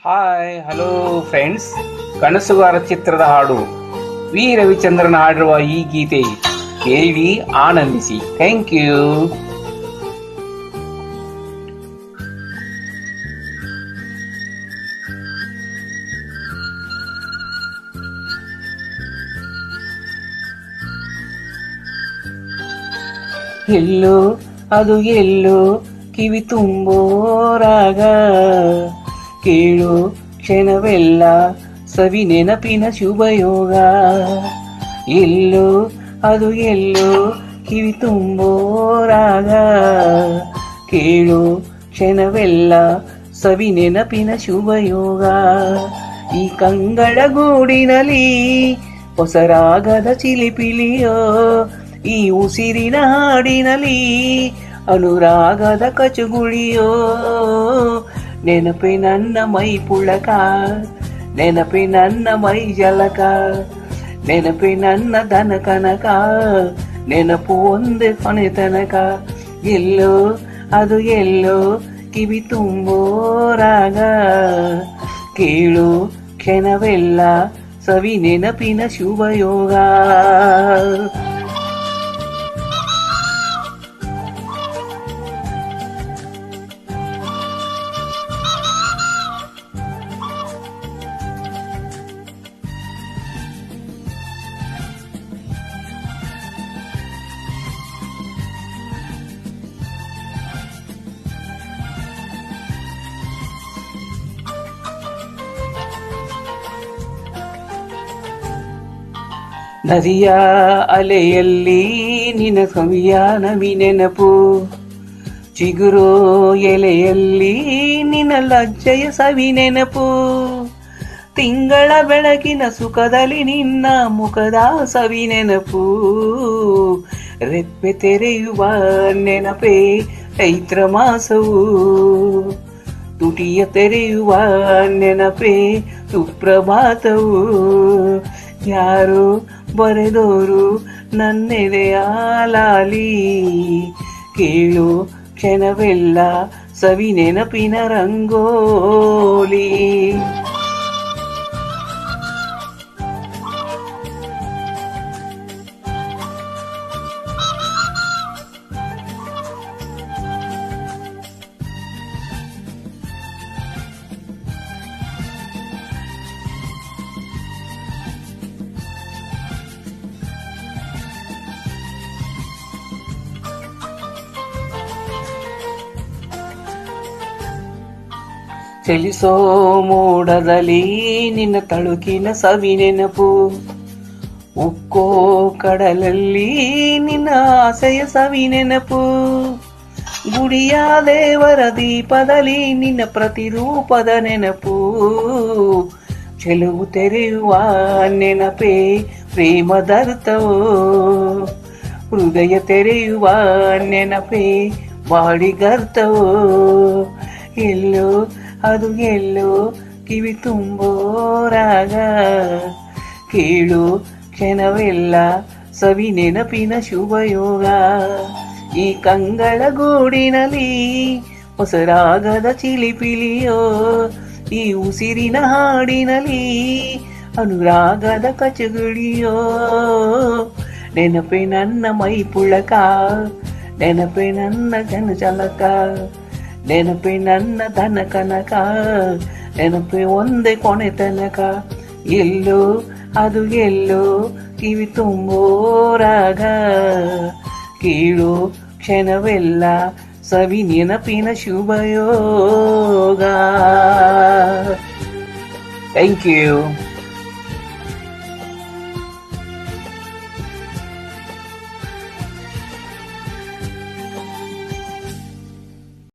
Hi hello friends, ಕನಸುಗಾರ ಚಿತ್ರದ ಹಾಡು V Ravichandran ಹಾಡಿರುವ ಈ ಗೀತೆ ಕೇಳಿ ಆನಂದಿಸಿ. Thank you. ಎಲ್ಲೋ ಅದು ಎಲ್ಲೋ ಕಿವಿ ತುಂಬೋ ರಾಗ, ಕೇಳು ಕ್ಷಣವೆಲ್ಲ ಸವಿ ನೆನಪಿನ ಶುಭಯೋಗ. ಎಲ್ಲೋ ಅದು ಎಲ್ಲೋ ಕಿವಿ ತುಂಬೋ ರಾಗ, ಕೇಳು ಕ್ಷಣವೆಲ್ಲ ಸವಿ ನೆನಪಿನ ಶುಭಯೋಗ. ಈ ಕಂಗಳ ಗೂಡಿನಲ್ಲಿ ಹೊಸ ರಾಗದ ಚಿಲಿಪಿಲಿಯೋ, ಈ ಉಸಿರಿನ ಹಾಡಿನಲ್ಲಿ ಅನುರಾಗದ ಕಚುಗುಳಿಯೋ. ನೆನಪೆ ನನ್ನ ಮೈ ಪುಳಕ, ನೆನಪೆ ನನ್ನ ಮೈ ಜಲಕ, ನೆನಪೆ ನನ್ನ ದನ ಕನಕ, ನೆನಪು ಒಂದೇ ಕೊನೆ ತನಕ. ಎಲ್ಲೋ ಅದು ಎಲ್ಲೋ ಕಿವಿ ತುಂಬೋ ರಾಗ, ಕೇಳು ಕ್ಷಣವೆಲ್ಲ ಸವಿ ನೆನಪಿನ ಶುಭಯೋಗ. ನದಿಯ ಅಲೆಯಲ್ಲಿ ನಿನ್ನ ಕವಿಯ ನವಿ ನೆನಪು, ಚಿಗುರೋ ಎಲೆಯಲ್ಲಿ ನಿನ್ನ ಲಜ್ಜೆಯ ಸವಿ ನೆನಪು. ತಿಂಗಳ ಬೆಳಕಿನ ಸುಖದಲ್ಲಿ ನಿನ್ನ ಮುಖದ ಸವಿ ನೆನಪು. ರೆಪ್ಪೆ ತೆರೆಯುವ ನೆನಪೇ ಚೈತ್ರ ಮಾಸವು, ತುಟಿಯ ತೆರೆಯುವ ನೆನಪೇ ಸುಪ್ರಭಾತವು. ಯಾರು ಬರೆದೋರು ನನ್ನೆದೆಯ ಲಾಲಿ, ಕೇಳು ಕ್ಷಣವೆಲ್ಲ ಸವಿ ನೆನಪಿನ ರಂಗೋಲಿ. ಚಲಿಸೋ ಮೋಡದಲ್ಲಿ ನಿನ್ನ ತಳುಕಿನ ಸವಿ ನೆನಪು, ಉಕ್ಕೋ ಕಡಲಲ್ಲಿ ನಿನ್ನ ಆಸೆಯ ಸವಿ ನೆನಪು. ಗುಡಿಯ ದೇವರ ದೀಪದಲ್ಲಿ ನಿನ್ನ ಪ್ರತಿರೂಪದ ನೆನಪು. ಚೆಲುವು ತೆರೆಯುವ ನೆನಪೇ ಪ್ರೇಮದರ್ಥವೋ, ಹೃದಯ ತೆರೆಯುವ ನೆನಪೇ ಬಾಡಿಗರ್ಥವೋ. ಎಲ್ಲೋ ಅದು ಎಲ್ಲೋ ಕಿವಿ ತುಂಬೋ ರಾಗ, ಕೇಳು ಕ್ಷಣವೆಲ್ಲ ಸವಿ ನೆನಪಿನ ಶುಭಯೋಗ. ಈ ಕಂಗಳ ಗೂಡಿನಲ್ಲಿ ಹೊಸ ರಾಗದ ಚಿಲಿಪಿಲಿಯೋ, ಈ ಉಸಿರಿನ ಹಾಡಿನಲ್ಲಿ ಅನುರಾಗದ ಕಚಗುಳಿಯೋ. ನೆನಪೆ ನನ್ನ ಮೈ ಪುಳಕ, ನೆನಪೆ ನನ್ನ ಘನ ಚಲಕ, ನೆನಪೆ ನನ್ನ ದನ ಕನಕ, ನೆನಪೆ ಒಂದೇ ಕೊನೆ ತನಕ. ಎಲ್ಲೋ ಅದು ಎಲ್ಲೋ ಕಿವಿ ತುಂಬೋ ರಾಗ, ಕೇಳು ಕ್ಷಣವೆಲ್ಲ ಸವಿ ನೆನಪಿನ ಶುಭಯೋಗ. Thank you.